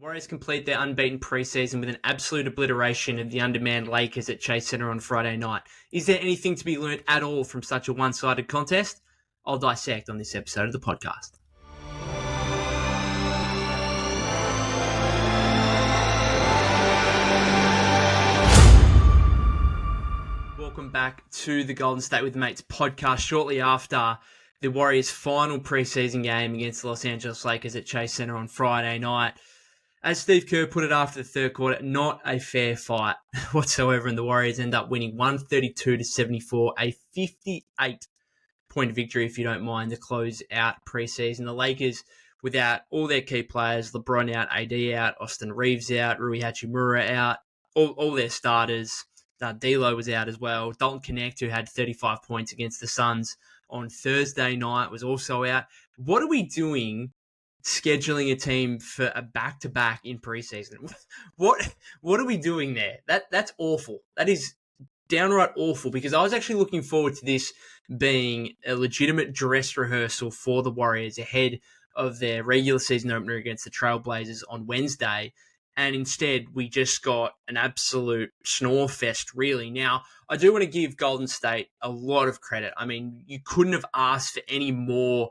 Warriors complete their unbeaten preseason with an absolute obliteration of the undermanned Lakers at Chase Center on Friday night. Is there anything to be learnt at all from such a one-sided contest? I'll dissect on this episode of the podcast. Welcome back to the Golden State with Mates podcast shortly after the Warriors' final preseason game against the Los Angeles Lakers at Chase Center on Friday night. As Steve Kerr put it after the third quarter, not a fair fight whatsoever, and the Warriors end up winning 132-74, a 58-point victory, if you don't mind, to close out preseason. The Lakers, without all their key players, LeBron out, AD out, Austin Reeves out, Rui Hachimura out, all their starters. D'Lo was out as well. Dalton Connect, who had 35 points against the Suns on Thursday night, was also out. What are we doing scheduling a team for a back-to-back in preseason? What are we doing there? That's awful. That is downright awful, because I was actually looking forward to this being a legitimate dress rehearsal for the Warriors ahead of their regular season opener against the Trailblazers on Wednesday. And instead, we just got an absolute snore fest, really. Now, I do want to give Golden State a lot of credit. I mean, you couldn't have asked for any more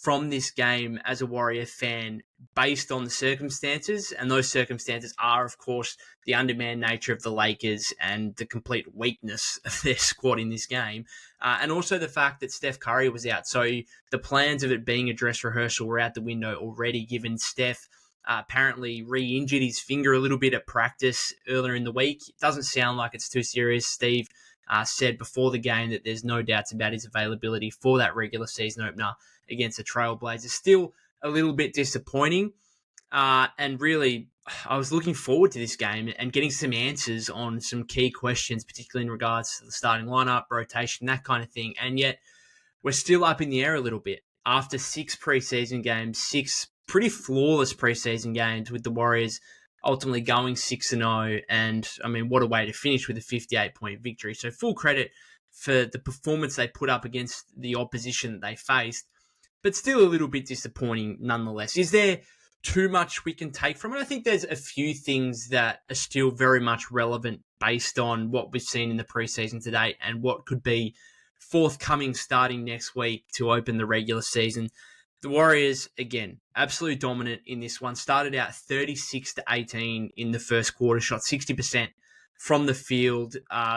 from this game as a Warrior fan based on the circumstances. And those circumstances are, of course, the undermanned nature of the Lakers and the complete weakness of their squad in this game. And also the fact that Steph Curry was out. So the plans of it being a dress rehearsal were out the window already, given Steph apparently re-injured his finger a little bit at practice earlier in the week. It doesn't sound like it's too serious. Steve said before the game that there's no doubts about his availability for that regular season opener against the Trailblazers. Still a little bit disappointing. And really, I was looking forward to this game and getting some answers on some key questions, particularly in regards to the starting lineup, rotation, that kind of thing. And yet, we're still up in the air a little bit. After 6 preseason games, 6 pretty flawless preseason games, with the Warriors ultimately going 6-0. And, I mean, what a way to finish with a 58-point victory. So full credit for the performance they put up against the opposition that they faced, but still a little bit disappointing nonetheless. Is there too much we can take from it? I think there's a few things that are still very much relevant based on what we've seen in the preseason to date and what could be forthcoming starting next week to open the regular season. The Warriors, again, absolutely dominant in this one. Started out 36-18 in the first quarter, shot 60% from the field.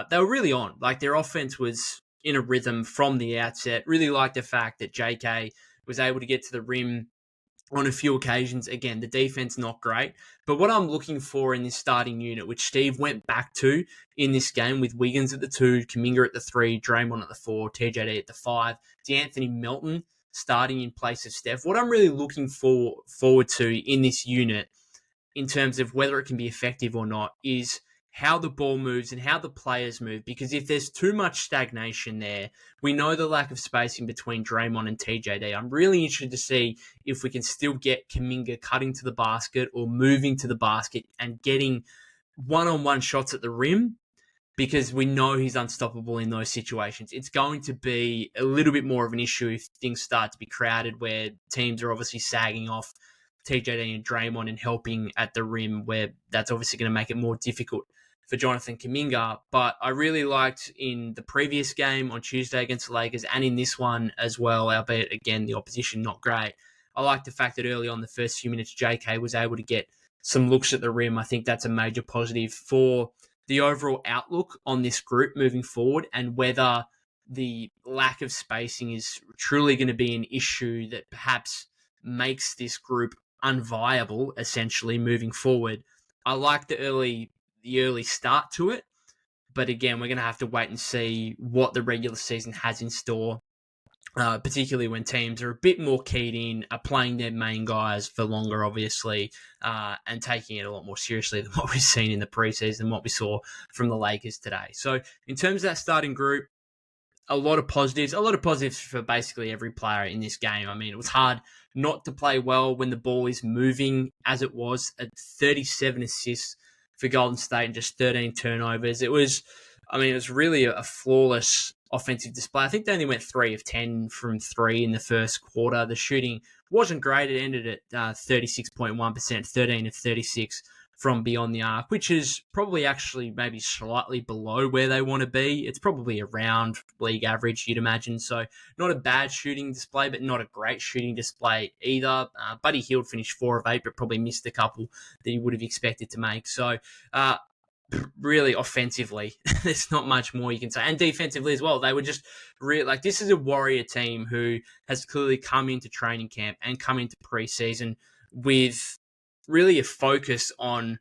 They were really on. Like, their offense was in a rhythm from the outset. Really liked the fact that JK was able to get to the rim on a few occasions. Again, the defense not great. But what I'm looking for in this starting unit, which Steve went back to in this game with Wiggins at the 2, Kuminga at the 3, Draymond at the 4, TJ at the 5, DeAnthony Melton starting in place of Steph. What I'm really looking forward to in this unit, in terms of whether it can be effective or not, is how the ball moves and how the players move. Because if there's too much stagnation there, we know the lack of spacing between Draymond and TJD. I'm really interested to see if we can still get Kuminga cutting to the basket or moving to the basket and getting one-on-one shots at the rim, because we know he's unstoppable in those situations. It's going to be a little bit more of an issue if things start to be crowded, where teams are obviously sagging off TJD and Draymond and helping at the rim, where that's obviously going to make it more difficult for Jonathan Kuminga. But I really liked in the previous game on Tuesday against the Lakers, and in this one as well, albeit, again, the opposition not great. I like the fact that early on, the first few minutes, JK was able to get some looks at the rim. I think that's a major positive for the overall outlook on this group moving forward, and whether the lack of spacing is truly going to be an issue that perhaps makes this group unviable, essentially, moving forward. I like the early start to it, but again, we're going to have to wait and see what the regular season has in store, particularly when teams are a bit more keyed in, are playing their main guys for longer, obviously, and taking it a lot more seriously than what we've seen in the preseason, what we saw from the Lakers today. So in terms of that starting group, a lot of positives for basically every player in this game. I mean, it was hard not to play well when the ball is moving as it was, at 37 assists for Golden State and just 13 turnovers. It was really a flawless offensive display. I think they only went 3 of 10 from 3 in the first quarter. The shooting wasn't great. It ended at 36.1%, 13 of 36 from beyond the arc, which is probably actually maybe slightly below where they want to be. It's probably around league average, you'd imagine. So not a bad shooting display, but not a great shooting display either. Buddy Hield finished 4 of 8, but probably missed a couple that he would have expected to make. So really offensively, there's not much more you can say. And defensively as well, they were just really like, this is a Warrior team who has clearly come into training camp and come into preseason with really a focus on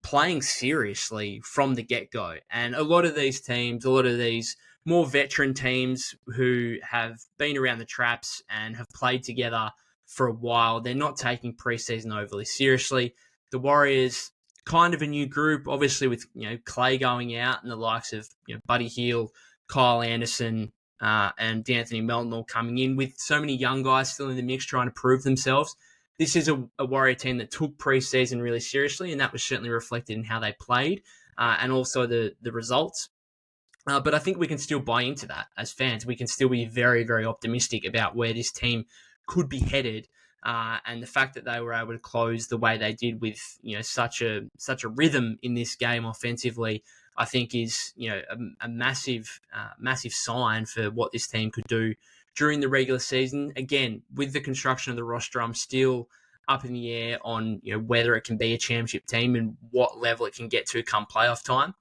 playing seriously from the get-go. And a lot of these teams, a lot of these more veteran teams who have been around the traps and have played together for a while, they're not taking preseason overly seriously. The Warriors, kind of a new group, obviously with Clay going out and the likes of Buddy Hield, Kyle Anderson, and D'Anthony Melton all coming in, with so many young guys still in the mix trying to prove themselves. This is a Warrior team that took preseason really seriously, and that was certainly reflected in how they played and also the results. But I think we can still buy into that as fans. We can still be very, very optimistic about where this team could be headed. And the fact that they were able to close the way they did with such a rhythm in this game offensively, I think is a massive sign for what this team could do during the regular season. Again, with the construction of the roster, I'm still up in the air on whether it can be a championship team and what level it can get to come playoff time.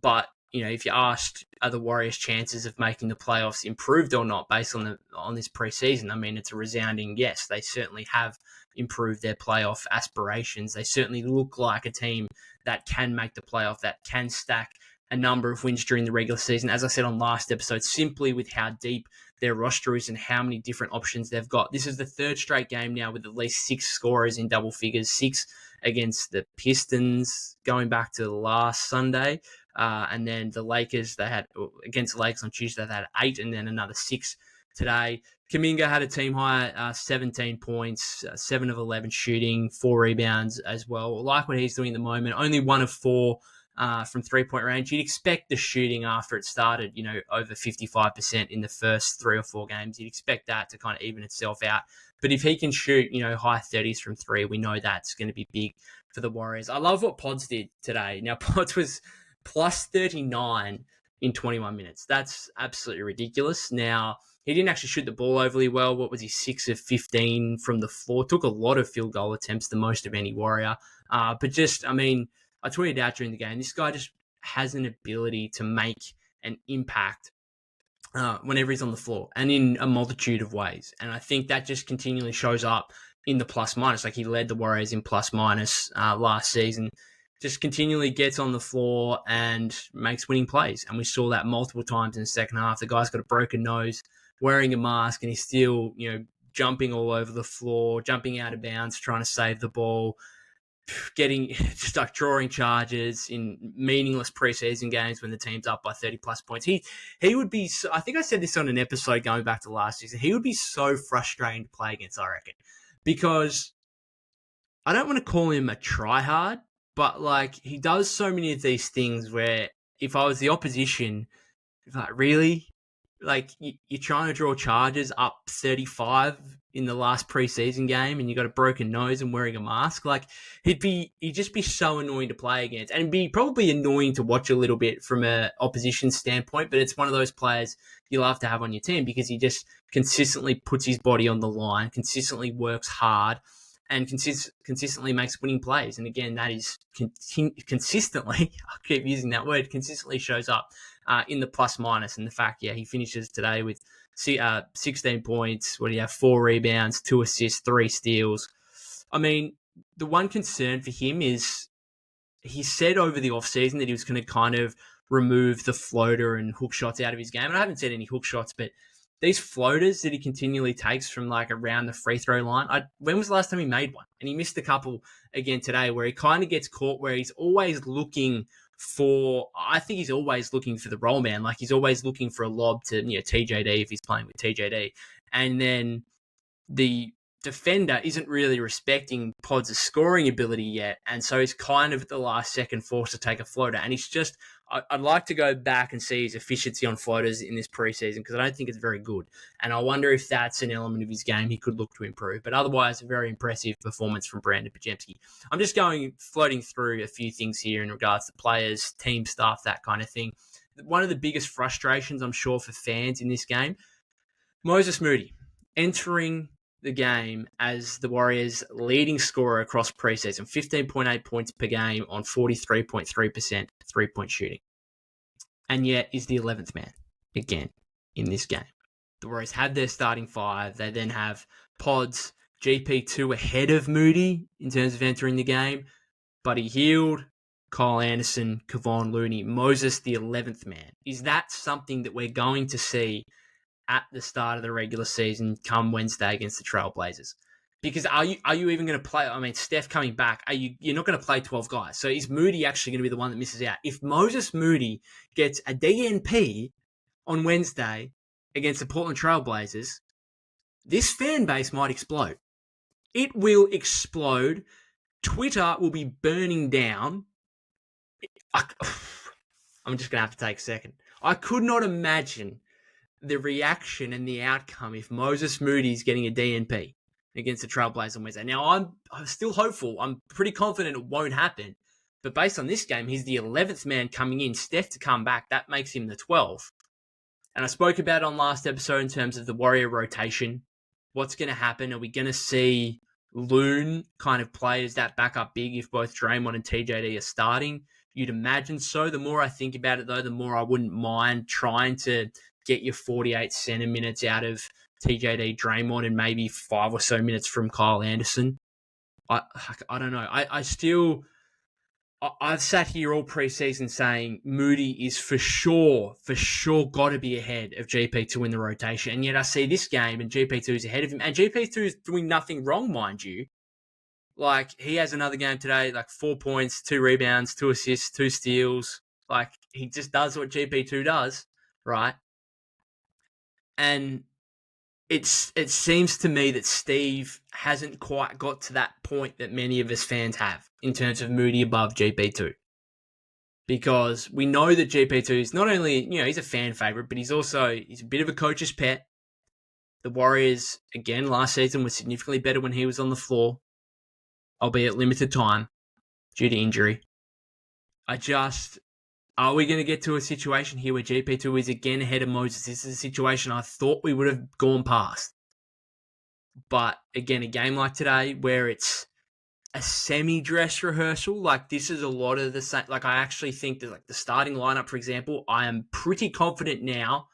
But if you asked, are the Warriors' chances of making the playoffs improved or not based on this preseason? I mean, it's a resounding yes. They certainly have improved their playoff aspirations. They certainly look like a team that can make the playoff, that can stack a number of wins during the regular season. As I said on last episode, simply with how deep their roster is and how many different options they've got. This is the third straight game now with at least 6 scorers in double figures, 6 against the Pistons going back to last Sunday. And then the Lakers, they had against the Lakers on Tuesday, they had 8 and then another 6 today. Kuminga had a team high 17 points, 7 of 11 shooting, 4 rebounds as well. I like what he's doing at the moment. Only 1 of 4 from 3-point range. You'd expect the shooting after it started, over 55% in the first 3 or 4 games. You'd expect that to kind of even itself out. But if he can shoot, high 30s from 3, we know that's going to be big for the Warriors. I love what Pods did today. Now, Pods was plus 39 in 21 minutes. That's absolutely ridiculous. Now, he didn't actually shoot the ball overly well. What was he, 6 of 15 from the floor? Took a lot of field goal attempts, the most of any Warrior. But just, I tweeted out during the game, this guy just has an ability to make an impact whenever he's on the floor and in a multitude of ways. And I think that just continually shows up in the plus minus. Like he led the Warriors in plus minus last season. Just continually gets on the floor and makes winning plays. And we saw that multiple times in the second half. The guy's got a broken nose, wearing a mask, and he's still, jumping all over the floor, jumping out of bounds, trying to save the ball, getting just like drawing charges in meaningless preseason games when the team's up by 30 plus points. He would be, I think I said this on an episode going back to last season, he would be so frustrating to play against, I reckon, because I don't want to call him a tryhard, but like he does so many of these things where if I was the opposition, like really, like you're trying to draw charges up 35 in the last preseason game and you got a broken nose and wearing a mask, like he'd just be so annoying to play against and be probably annoying to watch a little bit from a opposition standpoint. But it's one of those players you love to have on your team because he just consistently puts his body on the line, consistently works hard, and consistently makes winning plays. And again, that is consistently, I keep using that word, consistently shows up in the plus minus. And the fact, he finishes today with 16 points. What do you have? 4 rebounds, 2 assists, 3 steals. I mean, the one concern for him is he said over the offseason that he was going to kind of remove the floater and hook shots out of his game. And I haven't said any hook shots, but these floaters that he continually takes from like around the free throw line, when was the last time he made one? And he missed a couple again today where he kind of gets caught where he's always looking for, I think he's always looking for the roll man. Like he's always looking for a lob to, TJD if he's playing with TJD. And then the defender isn't really respecting Pod's scoring ability yet. And so he's kind of at the last second forced to take a floater. And he's just, I'd like to go back and see his efficiency on floaters in this preseason because I don't think it's very good. And I wonder if that's an element of his game he could look to improve. But otherwise, a very impressive performance from Brandon Podziemski. I'm just floating through a few things here in regards to players, team staff, that kind of thing. One of the biggest frustrations, I'm sure, for fans in this game, Moses Moody entering the game as the Warriors' leading scorer across preseason, 15.8 points per game on 43.3% three-point shooting. And yet is the 11th man again in this game. The Warriors have their starting five. They then have Pods, GP2 ahead of Moody in terms of entering the game. Buddy Hield, Kyle Anderson, Kevon Looney, Moses the 11th man. Is that something that we're going to see at the start of the regular season come Wednesday against the Trailblazers? Because are you even going to play? I mean, Steph coming back, you're not going to play 12 guys. So is Moody actually going to be the one that misses out? If Moses Moody gets a DNP on Wednesday against the Portland Trailblazers, this fan base might explode. It will explode. Twitter will be burning down. I'm just going to have to take a second. I could not imagine the reaction and the outcome if Moses Moody's getting a DNP against the Trailblazers on Wednesday. Now, I'm still hopeful. I'm pretty confident it won't happen. But based on this game, he's the 11th man coming in. Steph to come back, that makes him the 12th. And I spoke about it on last episode in terms of the Warrior rotation. What's going to happen? Are we going to see Loon kind of play as that backup big if both Draymond and TJD are starting? You'd imagine so. The more I think about it, though, the more I wouldn't mind trying to get your 48 center minutes out of TJD, Draymond, and maybe 5 or so minutes from Kyle Anderson. I don't know. I've sat here all preseason saying Moody is for sure got to be ahead of GP2 in the rotation. And yet I see this game and GP2 is ahead of him. And GP2 is doing nothing wrong, mind you. Like, he has another game today, like 4 points, 2 rebounds, 2 assists, 2 steals. Like, he just does what GP2 does, right? And it seems to me that Steve hasn't quite got to that point that many of us fans have in terms of Moody above GP2. Because we know that GP2 is not only, he's a fan favorite, but he's a bit of a coach's pet. The Warriors, again, last season were significantly better when he was on the floor, albeit limited time due to injury. Are we going to get to a situation here where GP2 is again ahead of Moses? This is a situation I thought we would have gone past. But again, a game like today where it's a semi-dress rehearsal, like this is a lot of the same. Like, I actually think that, like, the starting lineup, for example, I am pretty confident now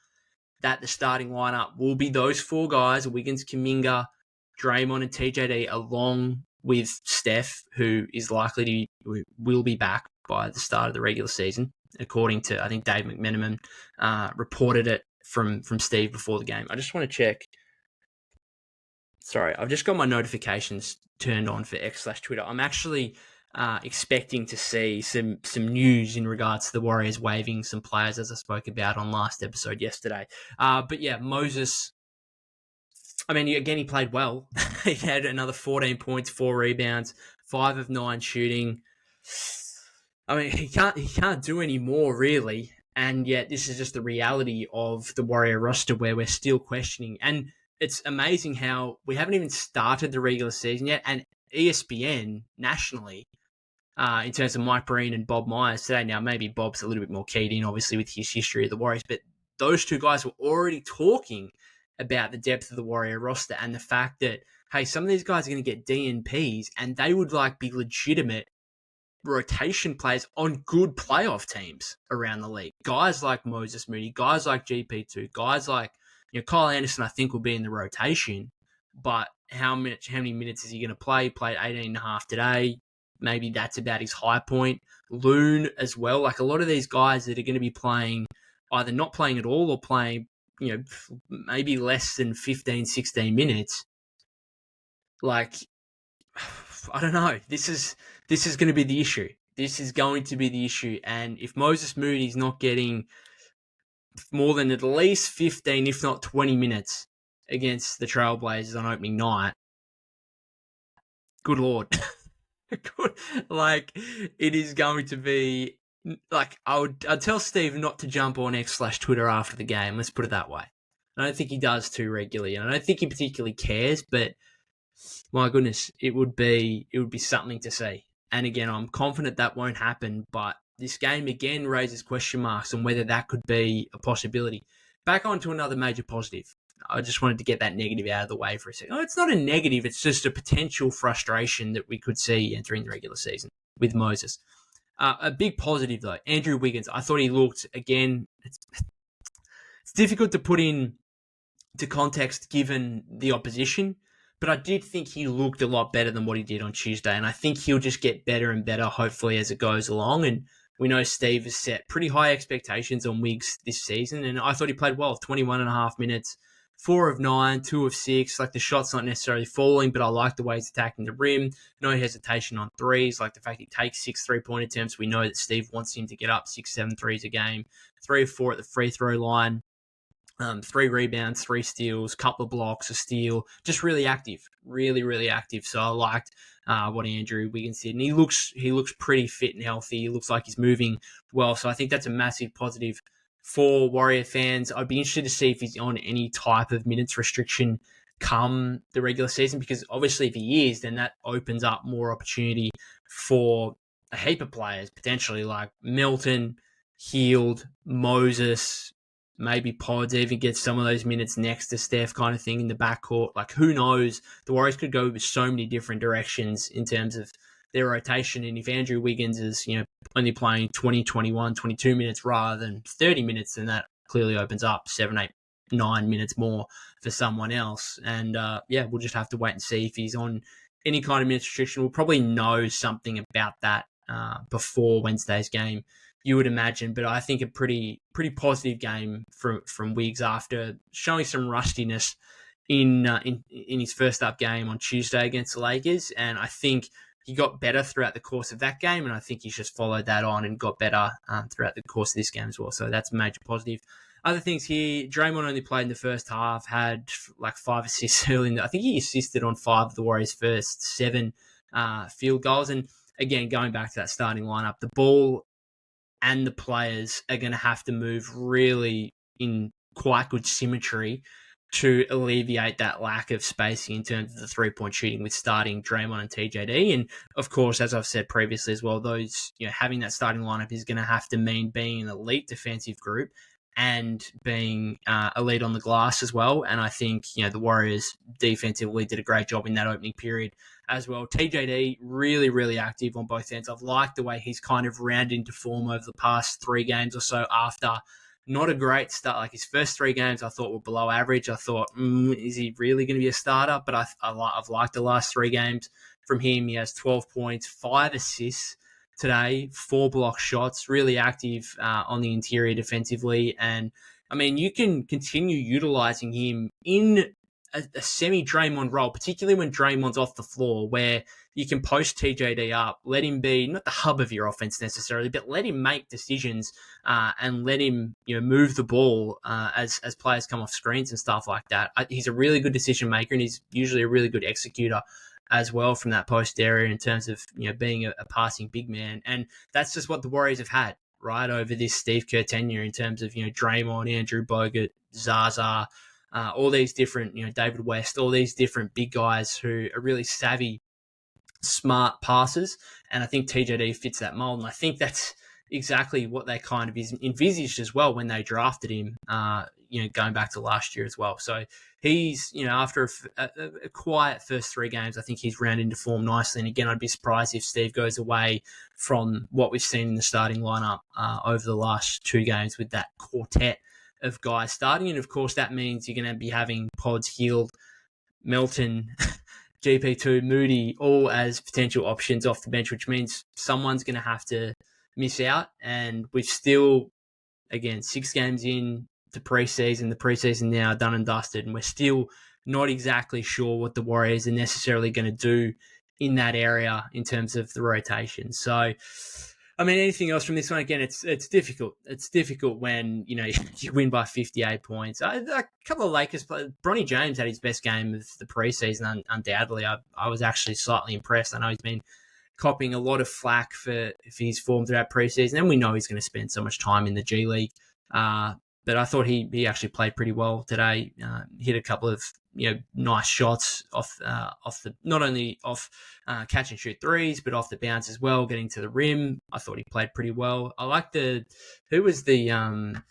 that the starting lineup will be those 4 guys: Wiggins, Kuminga, Draymond, and TJD, along with Steph, who is will be back by the start of the regular season, according to, I think, Dave McMenamin reported it from Steve before the game. I just want to check. Sorry, I've just got my notifications turned on for X/Twitter. I'm actually expecting to see some news in regards to the Warriors waiving some players, as I spoke about on last episode yesterday. But yeah, Moses, I mean, again, he played well. He had another 14 points, 4 rebounds, 5 of 9 shooting. I mean, he can't do any more, really. And yet this is just the reality of the Warrior roster where we're still questioning. And it's amazing how we haven't even started the regular season yet. And ESPN nationally, in terms of Mike Breen and Bob Myers today, now maybe Bob's a little bit more keyed in, obviously, with his history of the Warriors, but those 2 guys were already talking about the depth of the Warrior roster and the fact that, hey, some of these guys are going to get DNPs and they would be legitimate rotation players on good playoff teams around the league. Guys like Moses Moody, guys like GP2, guys like, Kyle Anderson, I think, will be in the rotation, but how many minutes is he going to play? Played 18 and a half today. Maybe that's about his high point. Loon as well. Like, a lot of these guys that are going to be playing, either not playing at all or playing, maybe less than 15, 16 minutes. Like, I don't know. This is going to be the issue. This is going to be the issue. And if Moses Moody's not getting more than at least 15, if not 20 minutes against the Trailblazers on opening night, good Lord. It is going to be like I'd tell Steve not to jump on X/Twitter after the game. Let's put it that way. I don't think he does too regularly, and I don't think he particularly cares. But my goodness, it would be something to see. And again, I'm confident that won't happen. But this game again raises question marks on whether that could be a possibility. Back on to another major positive. I just wanted to get that negative out of the way for a second. Oh, it's not a negative. It's just a potential frustration that we could see entering the regular season with Moses. A big positive, though, Andrew Wiggins. I thought he looked, again, it's difficult to put in to context given the opposition, but I did think he looked a lot better than what he did on Tuesday, and I think he'll just get better and better, hopefully, as it goes along. And we know Steve has set pretty high expectations on Wiggs this season, and I thought he played well, 21 and a half minutes, 4 of 9, 2 of 6. Like, the shot's not necessarily falling, but I like the way he's attacking the rim. No hesitation on threes. Like the fact he takes 6 3-point attempts. We know that Steve wants him to get up 6, 7 threes a game. 3 of 4 at the free throw line. 3 rebounds, 3 steals, couple of blocks, a steal. Just really active. Really, really active. So I liked what Andrew Wiggins did. And he looks pretty fit and healthy. He looks like he's moving well. So I think that's a massive positive for Warrior fans. I'd be interested to see if he's on any type of minutes restriction come the regular season, because obviously if he is, then that opens up more opportunity for a heap of players, potentially like Milton, Heald, Moses, maybe Pods even get some of those minutes next to Steph kind of thing in the backcourt. Like, who knows? The Warriors could go with so many different directions in terms of their rotation. And if Andrew Wiggins is, only playing 20, 21, 22 minutes rather than 30 minutes, then that clearly opens up 7, 8, 9 minutes more for someone else. And we'll just have to wait and see if he's on any kind of minutes restriction. We'll probably know something about that before Wednesday's game, you would imagine. But I think a pretty positive game from Wiggs after showing some rustiness in his first up game on Tuesday against the Lakers. And I think he got better throughout the course of that game, and I think he's just followed that on and got better throughout the course of this game as well. So that's a major positive. Other things here, Draymond only played in the first half, had like 5 assists early. I think he assisted on 5 of the Warriors' first 7 field goals. And again, going back to that starting lineup, the ball and the players are going to have to move really in quite good symmetry to alleviate that lack of spacing in terms of the 3-point shooting with starting Draymond and TJD. And of course, as I've said previously as well, those, having that starting lineup is going to have to mean being an elite defensive group and being elite on the glass as well. And I think, the Warriors defensively did a great job in that opening period as well. TJD, really, really active on both ends. I've liked the way he's kind of rounded into form over the past 3 games or so after not a great start. Like, his first 3 games I thought were below average. I thought, is he really going to be a starter? But I've liked the last 3 games from him. He has 12 points, 5 assists today, 4 block shots, really active on the interior defensively. And, I mean, you can continue utilizing him in a semi-Draymond role, particularly when Draymond's off the floor, where you can post TJD up, let him be not the hub of your offense necessarily, but let him make decisions and let him move the ball as players come off screens and stuff like that. He's a really good decision maker, and he's usually a really good executor as well from that post area in terms of being a passing big man. And that's just what the Warriors have had right over this Steve Kerr tenure in terms of Draymond, Andrew Bogut, Zaza, all these different, David West, all these different big guys who are really savvy, smart passers. And I think TJD fits that mold. And I think that's exactly what they kind of envisaged as well when they drafted him, going back to last year as well. So he's, after a quiet first 3 games, I think he's rounded into form nicely. And again, I'd be surprised if Steve goes away from what we've seen in the starting lineup over the last 2 games with that quartet of guys starting. And of course, that means you're going to be having Pods, Heald, Milton, GP2, Moody, all as potential options off the bench, which means someone's going to have to miss out. And we've still, again, 6 games in to preseason, the preseason now done and dusted, and we're still not exactly sure what the Warriors are necessarily going to do in that area in terms of the rotation. So, I mean, anything else from this one? Again, it's difficult. It's difficult when, you win by 58 points. A couple of Lakers players, Bronny James had his best game of the preseason, undoubtedly. I was actually slightly impressed. I know he's been copping a lot of flack for his form throughout preseason, and we know he's going to spend so much time in the G League. But I thought he actually played pretty well today. Hit a couple of nice shots off the not only off catch and shoot threes, but off the bounce as well, getting to the rim. I thought he played pretty well. I like who was the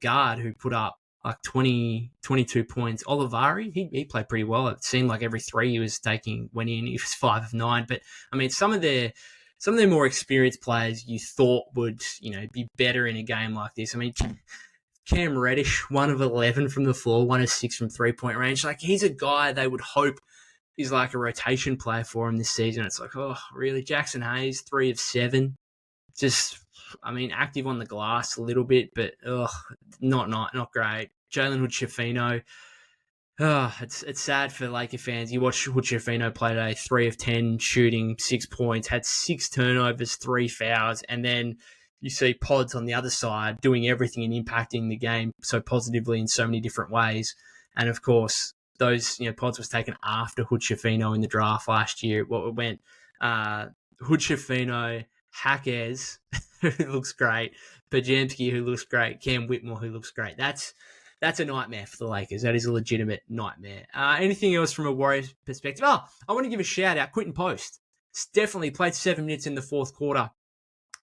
guard who put up like 22 points. Olivari, he played pretty well. It seemed like every three he was taking went in. He was 5 of 9. But I mean, some of their more experienced players you thought would be better in a game like this. I mean, Cam Reddish, 1 of 11 from the floor, 1 of 6 from 3-point range. Like, he's a guy they would hope is like a rotation player for him this season. It's like, oh, really? Jackson Hayes, 3 of 7. Just, I mean, active on the glass a little bit, but not great. Jalen Hood-Schifino, it's sad for Laker fans. You watch Hood-Schifino play today, 3 of 10 shooting, 6 points, had 6 turnovers, 3 fouls, and then you see Pods on the other side doing everything and impacting the game so positively in so many different ways. And of course, those Pods was taken after Hood-Schifino in the draft last year. What went Hood-Schifino, Hackers, who looks great, Pajemski, who looks great, Cam Whitmore, who looks great. That's a nightmare for the Lakers. That is a legitimate nightmare. Anything else from a Warriors perspective? I want to give a shout out. Quinton Post. It's definitely played 7 minutes in the fourth quarter.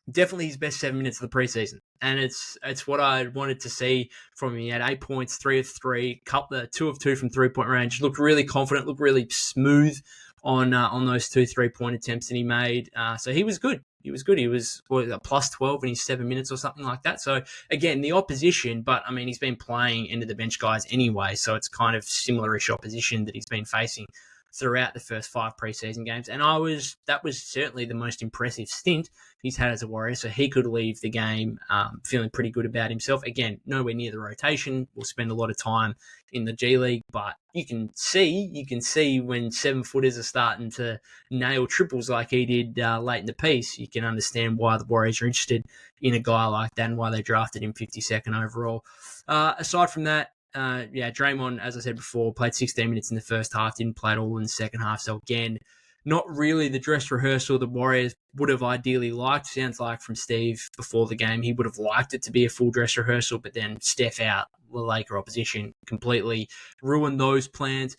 Definitely his best 7 minutes of the preseason. And it's what I wanted to see from him. He had 8 points, 3 of 3, 2 of 2 from 3-point range. Looked really confident, looked really smooth on those 2 3-point attempts that he made. So he was good. He was a plus 12 in his 7 minutes or something like that. So again, the opposition, but I mean, he's been playing into the bench guys anyway. So it's kind of similar-ish opposition that he's been facing throughout the first 5 preseason games. And that was certainly the most impressive stint he's had as a Warrior. So he could leave the game feeling pretty good about himself. Again, nowhere near the rotation. We'll spend a lot of time in the G League, but you can see when 7-footers are starting to nail triples like he did late in the piece. You can understand why the Warriors are interested in a guy like that and why they drafted him 52nd overall. Aside from that, Draymond, as I said before, played 16 minutes in the first half, didn't play at all in the second half. So again, not really the dress rehearsal the Warriors would have ideally liked. Sounds like from Steve before the game, he would have liked it to be a full dress rehearsal, but then Steph out, the Laker opposition completely ruined those plans.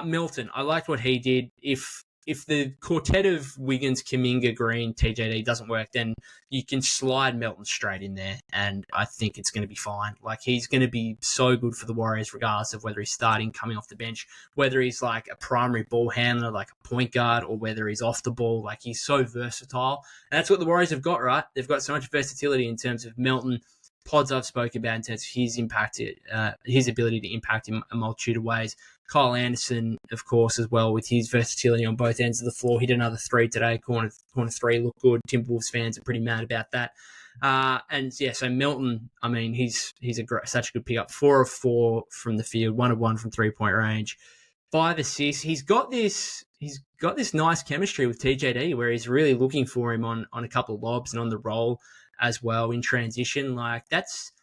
Milton, I liked what he did. If the quartet of Wiggins, Kuminga, Green, TJD doesn't work, then you can slide Melton straight in there, and I think it's going to be fine. Like, he's going to be so good for the Warriors, regardless of whether he's starting, coming off the bench, whether he's like a primary ball handler, like a point guard, or whether he's off the ball. Like, he's so versatile, and that's what the Warriors have got, right? They've got so much versatility in terms of Melton. Pods I've spoken about in terms of his ability to impact in a multitude of ways. Kyle Anderson, of course, as well, with his versatility on both ends of the floor. Hit another 3 today. Corner 3 looked good. Timberwolves fans are pretty mad about that. So Melton, I mean, he's such a good pickup. 4 of 4 from the field, 1 of 1 from 3-point range, 5 assists. He's got this nice chemistry with TJD where he's really looking for him on a couple of lobs and on the roll as well in transition. Like, that's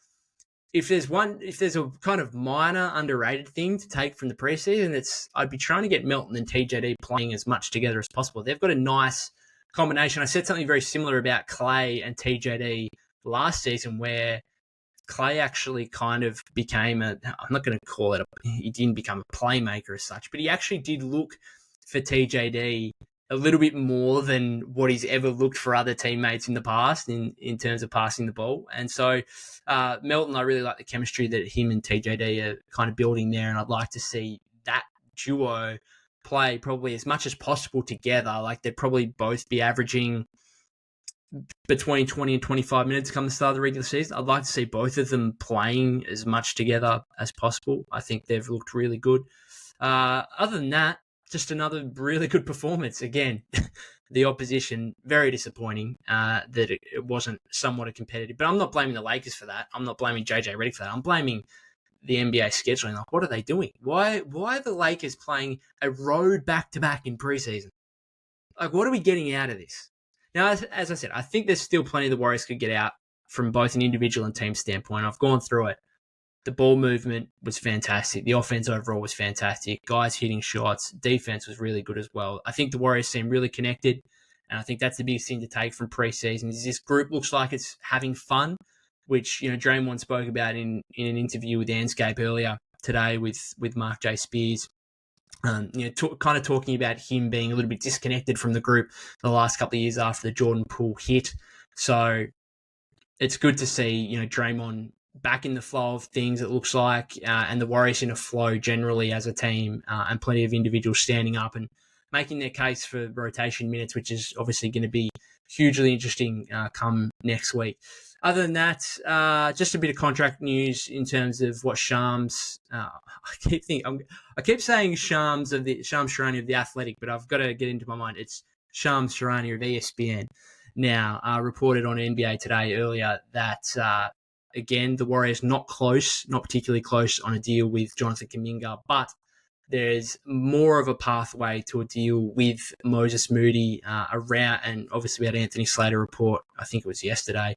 if there's a kind of minor underrated thing to take from the preseason, I'd be trying to get Melton and TJD playing as much together as possible. They've got a nice combination. I said something very similar about Clay and TJD last season, where Clay actually kind of became I'm not going to call it he didn't become a playmaker as such, but he actually did look for TJD a little bit more than what he's ever looked for other teammates in the past in terms of passing the ball. And so Melton, I really like the chemistry that him and TJD are kind of building there, and I'd like to see that duo play probably as much as possible together. Like, they'd probably both be averaging between 20 and 25 minutes come the start of the regular season. I'd like to see both of them playing as much together as possible. I think they've looked really good. Other than that, just another really good performance. Again, the opposition, very disappointing that it wasn't somewhat a competitive. But I'm not blaming the Lakers for that. I'm not blaming JJ Redick for that. I'm blaming the NBA scheduling. Like, what are they doing? Why are the Lakers playing a road back-to-back in preseason? Like, what are we getting out of this? Now, as I said, I think there's still plenty the Warriors could get out from both an individual and team standpoint. I've gone through it. The ball movement was fantastic. The offense overall was fantastic. Guys hitting shots. Defense was really good as well. I think the Warriors seem really connected, And I think that's the biggest thing to take from preseason is this group looks like it's having fun, which, Draymond spoke about in an interview with Anscape earlier today with Mark J. Spears. Kind of talking about him being a little bit disconnected from the group the last couple of years after the Jordan Poole hit. So it's good to see, Draymond back in the flow of things, it looks like, and the Warriors in a flow generally as a team, and plenty of individuals standing up and making their case for rotation minutes, which is obviously going to be hugely interesting come next week. Other than that, just a bit of contract news in terms of what Shams. I keep saying Shams Charania of the Athletic, but I've got to get into my mind. It's Shams Charania of ESPN. Now, reported on NBA Today earlier that again the Warriors not particularly close on a deal with Jonathan Kuminga, but there's more of a pathway to a deal with Moses Moody around, and obviously we had Anthony Slater report, I think it was yesterday,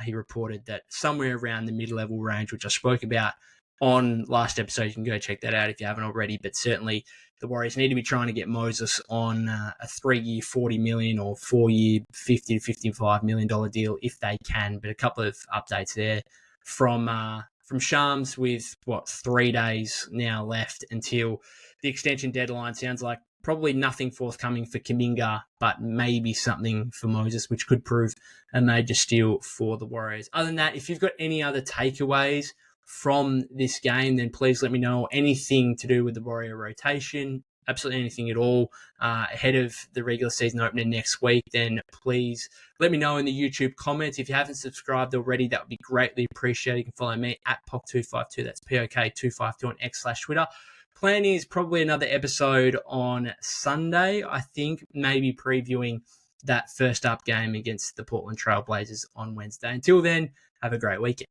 he reported that somewhere around the mid-level range, which I spoke about on last episode. You can go check that out if you haven't already, but certainly the Warriors need to be trying to get Moses on a 3-year $40 million or 4-year $50 to $55 million deal if they can. But a couple of updates there from Shams with 3 days now left until the extension deadline. Sounds like probably nothing forthcoming for Kuminga, but maybe something for Moses, which could prove a major steal for the Warriors. Other than that, if you've got any other takeaways from this game, then please let me know. Anything to do with the Warrior rotation, absolutely anything at all, ahead of the regular season opener next week, then please let me know in the YouTube comments. If you haven't subscribed already, that would be greatly appreciated. You can follow me at POK252. That's POK252 on X/Twitter. Plan is probably another episode on Sunday, I think, maybe previewing that first up game against the Portland Trail Blazers on Wednesday. Until then, have a great weekend.